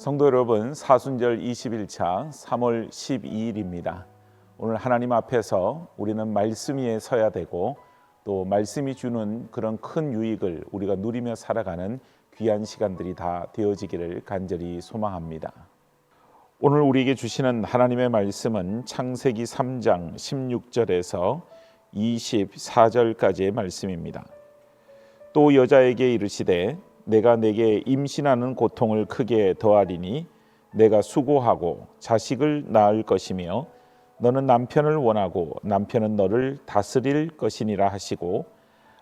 성도 여러분, 사순절 21차 3월 12일입니다. 오늘 하나님 앞에서 우리는 말씀 위에 서야 되고 또 말씀이 주는 그런 큰 유익을 우리가 누리며 살아가는 귀한 시간들이 다 되어지기를 간절히 소망합니다. 오늘 우리에게 주시는 하나님의 말씀은 창세기 3장 16절에서 24절까지의 말씀입니다. 또 여자에게 이르시되 내가 내게 임신하는 고통을 크게 더하리니 내가 수고하고 자식을 낳을 것이며 너는 남편을 원하고 남편은 너를 다스릴 것이니라 하시고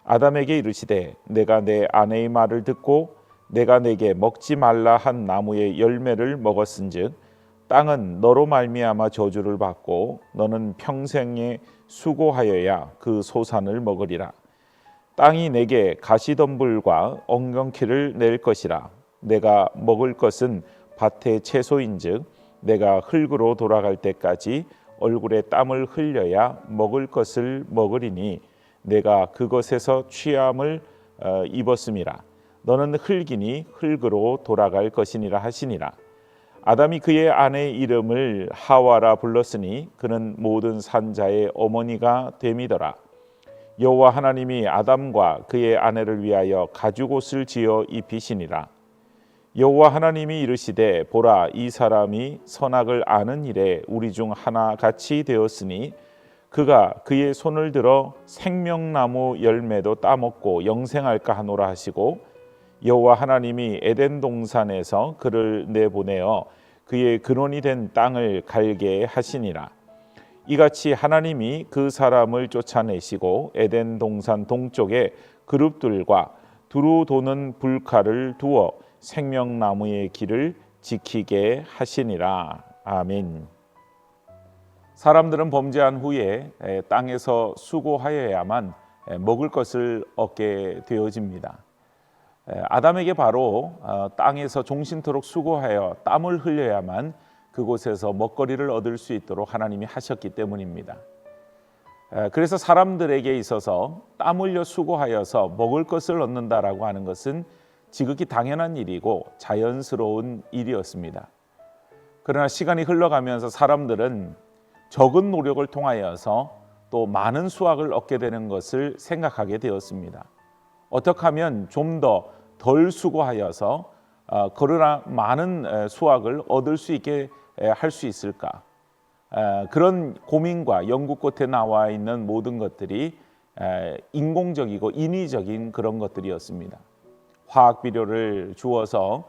아담에게 이르시되 내가 내 아내의 말을 듣고 내가 내게 먹지 말라 한 나무의 열매를 먹었은즉 땅은 너로 말미암아 저주를 받고 너는 평생에 수고하여야 그 소산을 먹으리라. 땅이 내게 가시덤불과 엉겅퀴를 낼 것이라. 내가 먹을 것은 밭의 채소인즉 내가 흙으로 돌아갈 때까지 얼굴에 땀을 흘려야 먹을 것을 먹으리니 내가 그것에서 취함을 입었음이라. 너는 흙이니 흙으로 돌아갈 것이니라 하시니라. 아담이 그의 아내의 이름을 하와라 불렀으니 그는 모든 산자의 어머니가 됨이더라. 여호와 하나님이 아담과 그의 아내를 위하여 가죽옷을 지어 입히시니라. 여호와 하나님이 이르시되 보라 이 사람이 선악을 아는 일에 우리 중 하나 같이 되었으니 그가 그의 손을 들어 생명나무 열매도 따먹고 영생할까 하노라 하시고 여호와 하나님이 에덴 동산에서 그를 내보내어 그의 근원이 된 땅을 갈게 하시니라. 이같이 하나님이 그 사람을 쫓아내시고 에덴 동산 동쪽에 그룹들과 두루 도는 불칼을 두어 생명나무의 길을 지키게 하시니라. 아멘. 사람들은 범죄한 후에 땅에서 수고하여야만 먹을 것을 얻게 되어집니다. 아담에게 바로 땅에서 종신토록 수고하여 땀을 흘려야만 그곳에서 먹거리를 얻을 수 있도록 하나님이 하셨기 때문입니다. 그래서 사람들에게 있어서 땀 흘려 수고하여서 먹을 것을 얻는다라고 하는 것은 지극히 당연한 일이고 자연스러운 일이었습니다. 그러나 시간이 흘러가면서 사람들은 적은 노력을 통하여서 또 많은 수확을 얻게 되는 것을 생각하게 되었습니다. 어떻게 하면 좀 더 덜 수고하여서 그러나 많은 수확을 얻을 수 있게 할 수 있을까? 그런 고민과 연구 끝에 나와 있는 모든 것들이 인공적이고 인위적인 그런 것들이었습니다. 화학 비료를 주어서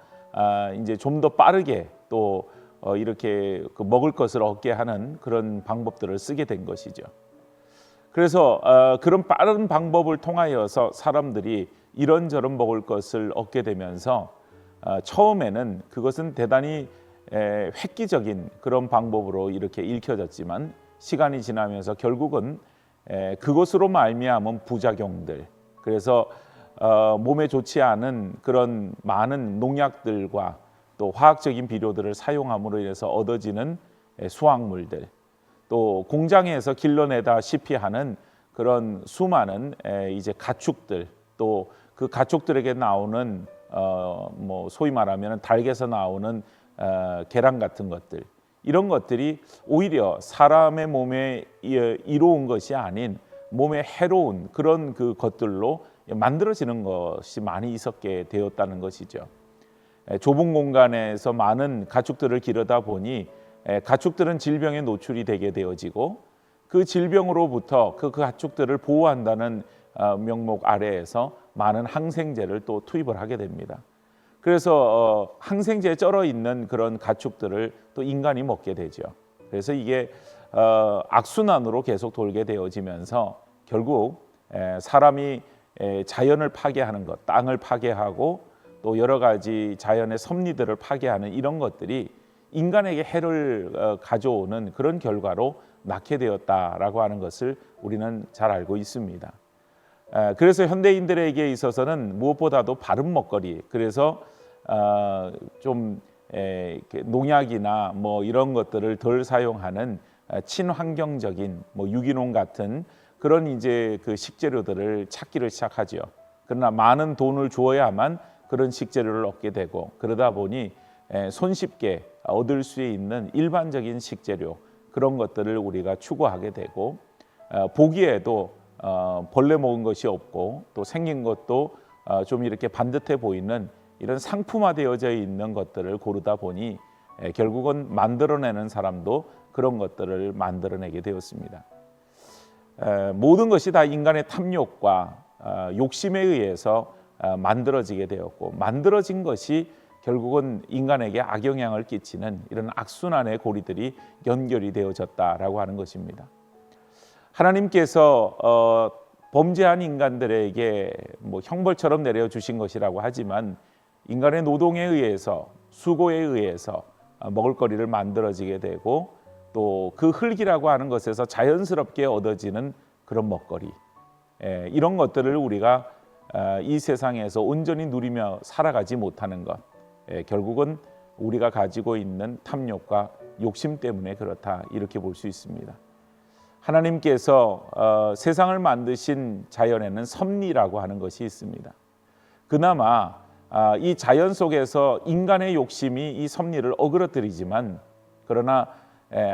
이제 좀 더 빠르게 또 이렇게 먹을 것을 얻게 하는 그런 방법들을 쓰게 된 것이죠. 그래서 그런 빠른 방법을 통하여서 사람들이 이런저런 먹을 것을 얻게 되면서 처음에는 그것은 대단히 획기적인 그런 방법으로 이렇게 읽혀졌지만 시간이 지나면서 결국은 그것으로 말미암은 부작용들, 그래서 몸에 좋지 않은 그런 많은 농약들과 또 화학적인 비료들을 사용함으로 인해서 얻어지는 수확물들, 또 공장에서 길러내다시피 하는 그런 수많은 이제 가축들, 또 그 가축들에게 나오는 뭐 소위 말하면 닭에서 나오는 계란 같은 것들, 이런 것들이 오히려 사람의 몸에 이로운 것이 아닌 몸에 해로운 그런 그 것들로 만들어지는 것이 많이 있었게 되었다는 것이죠. 좁은 공간에서 많은 가축들을 기르다 보니 가축들은 질병에 노출이 되게 되어지고 그 질병으로부터 그 가축들을 보호한다는 명목 아래에서 많은 항생제를 또 투입을 하게 됩니다. 그래서 항생제에 쩔어 있는 그런 가축들을 또 인간이 먹게 되죠. 그래서 이게 악순환으로 계속 돌게 되어지면서 결국 사람이 자연을 파괴하는 것, 땅을 파괴하고 또 여러 가지 자연의 섭리들을 파괴하는 이런 것들이 인간에게 해를 가져오는 그런 결과로 낳게 되었다라고 하는 것을 우리는 잘 알고 있습니다. 그래서 현대인들에게 있어서는 무엇보다도 바른 먹거리, 그래서 좀 농약이나 뭐 이런 것들을 덜 사용하는 친환경적인 뭐 유기농 같은 그런 이제 그 식재료들을 찾기를 시작하죠. 그러나 많은 돈을 주어야만 그런 식재료를 얻게 되고, 그러다 보니 손쉽게 얻을 수 있는 일반적인 식재료, 그런 것들을 우리가 추구하게 되고, 보기에도 벌레 먹은 것이 없고 또 생긴 것도 좀 이렇게 반듯해 보이는 이런 상품화되어져 있는 것들을 고르다 보니 결국은 만들어내는 사람도 그런 것들을 만들어내게 되었습니다. 모든 것이 다 인간의 탐욕과 욕심에 의해서 만들어지게 되었고, 만들어진 것이 결국은 인간에게 악영향을 끼치는 이런 악순환의 고리들이 연결이 되어졌다라고 하는 것입니다. 하나님께서 범죄한 인간들에게 형벌처럼 내려주신 것이라고 하지만, 인간의 노동에 의해서, 수고에 의해서 먹을거리를 만들어지게 되고, 또 그 흙이라고 하는 것에서 자연스럽게 얻어지는 그런 먹거리, 이런 것들을 우리가 이 세상에서 온전히 누리며 살아가지 못하는 것, 결국은 우리가 가지고 있는 탐욕과 욕심 때문에 그렇다, 이렇게 볼 수 있습니다. 하나님께서 세상을 만드신 자연에는 섭리라고 하는 것이 있습니다. 그나마 이 자연 속에서 인간의 욕심이 이 섭리를 어그러뜨리지만, 그러나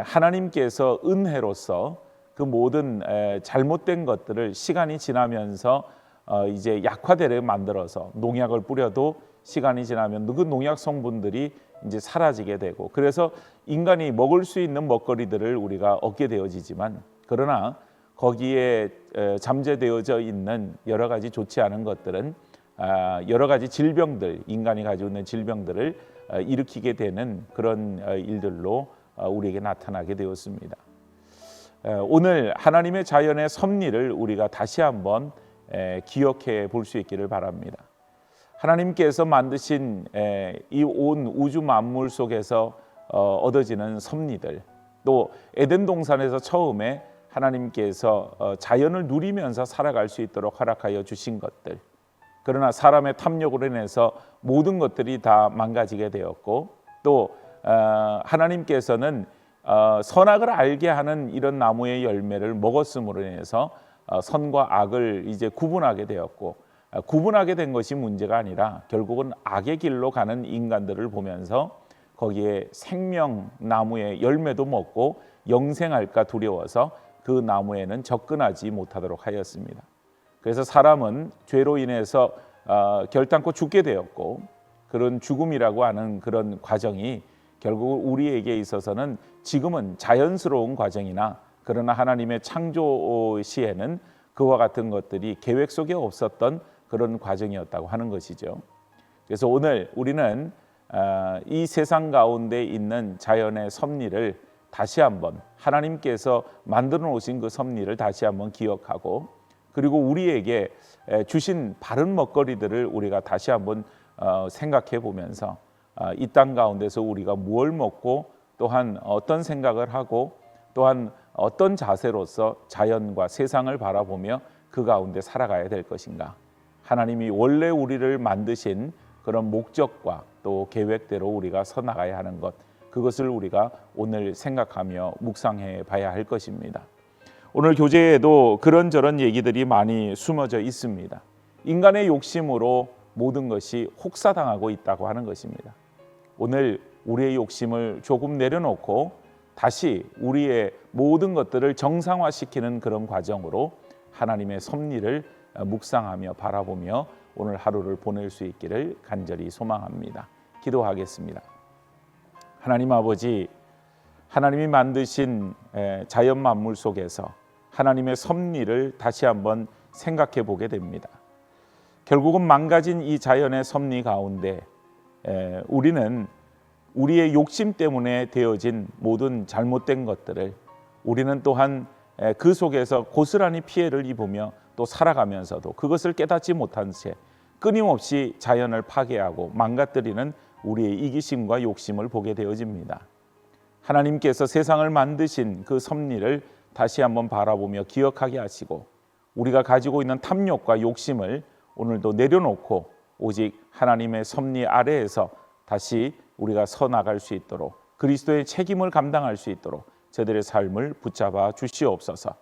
하나님께서 은혜로서 그 모든 잘못된 것들을 시간이 지나면서 이제 약화되게 만들어서, 농약을 뿌려도 시간이 지나면 그 농약 성분들이 이제 사라지게 되고, 그래서 인간이 먹을 수 있는 먹거리들을 우리가 얻게 되어지지만, 그러나 거기에 잠재되어져 있는 여러 가지 좋지 않은 것들은 여러 가지 질병들, 인간이 가지고 있는 질병들을 일으키게 되는 그런 일들로 우리에게 나타나게 되었습니다. 오늘 하나님의 자연의 섭리를 우리가 다시 한번 기억해 볼 수 있기를 바랍니다. 하나님께서 만드신 이 온 우주 만물 속에서 얻어지는 섭리들, 또 에덴 동산에서 처음에 하나님께서 자연을 누리면서 살아갈 수 있도록 허락하여 주신 것들, 그러나 사람의 탐욕으로 인해서 모든 것들이 다 망가지게 되었고, 또 하나님께서는 선악을 알게 하는 이런 나무의 열매를 먹었음으로 인해서 선과 악을 이제 구분하게 되었고, 구분하게 된 것이 문제가 아니라 결국은 악의 길로 가는 인간들을 보면서 거기에 생명나무의 열매도 먹고 영생할까 두려워서 그 나무에는 접근하지 못하도록 하였습니다. 그래서 사람은 죄로 인해서 결단코 죽게 되었고, 그런 죽음이라고 하는 그런 과정이 결국 우리에게 있어서는 지금은 자연스러운 과정이나, 그러나 하나님의 창조 시에는 그와 같은 것들이 계획 속에 없었던 그런 과정이었다고 하는 것이죠. 그래서 오늘 우리는 이 세상 가운데 있는 자연의 섭리를 다시 한번, 하나님께서 만들어 놓으신 그 섭리를 다시 한번 기억하고, 그리고 우리에게 주신 바른 먹거리들을 우리가 다시 한번 생각해 보면서 이 땅 가운데서 우리가 무엇을 먹고, 또한 어떤 생각을 하고, 또한 어떤 자세로서 자연과 세상을 바라보며 그 가운데 살아가야 될 것인가, 하나님이 원래 우리를 만드신 그런 목적과 또 계획대로 우리가 서나가야 하는 것, 그것을 우리가 오늘 생각하며 묵상해 봐야 할 것입니다. 오늘 교재에도 그런저런 얘기들이 많이 숨어져 있습니다. 인간의 욕심으로 모든 것이 혹사당하고 있다고 하는 것입니다. 오늘 우리의 욕심을 조금 내려놓고 다시 우리의 모든 것들을 정상화시키는 그런 과정으로 하나님의 섭리를 묵상하며 바라보며 오늘 하루를 보낼 수 있기를 간절히 소망합니다. 기도하겠습니다. 하나님 아버지, 하나님이 만드신 자연 만물 속에서 하나님의 섭리를 다시 한번 생각해 보게 됩니다. 결국은 망가진 이 자연의 섭리 가운데 우리는 우리의 욕심 때문에 되어진 모든 잘못된 것들을, 우리는 또한 그 속에서 고스란히 피해를 입으며 또 살아가면서도 그것을 깨닫지 못한 채 끊임없이 자연을 파괴하고 망가뜨리는 우리의 이기심과 욕심을 보게 되어집니다. 하나님께서 세상을 만드신 그 섭리를 다시 한번 바라보며 기억하게 하시고, 우리가 가지고 있는 탐욕과 욕심을 오늘도 내려놓고 오직 하나님의 섭리 아래에서 다시 우리가 서 나갈 수 있도록, 그리스도의 책임을 감당할 수 있도록 저들의 삶을 붙잡아 주시옵소서.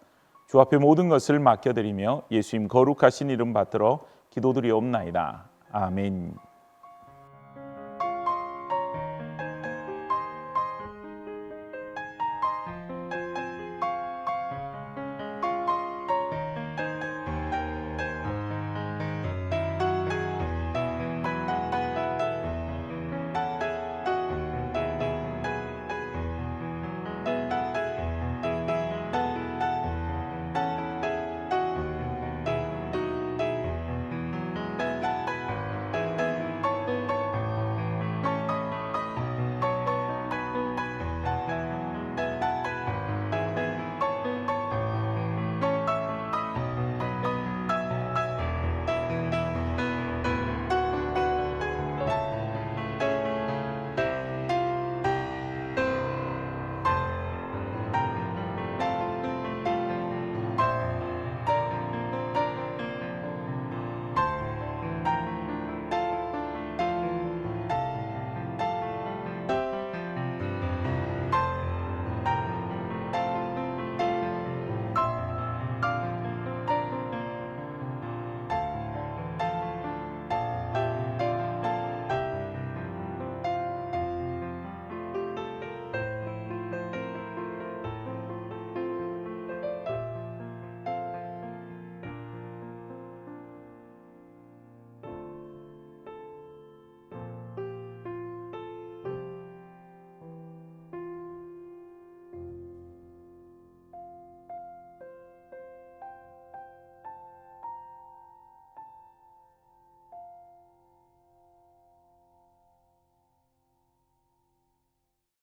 주 앞에 모든 것을 맡겨드리며 예수님 거룩하신 이름 받들어 기도드리옵나이다. 아멘.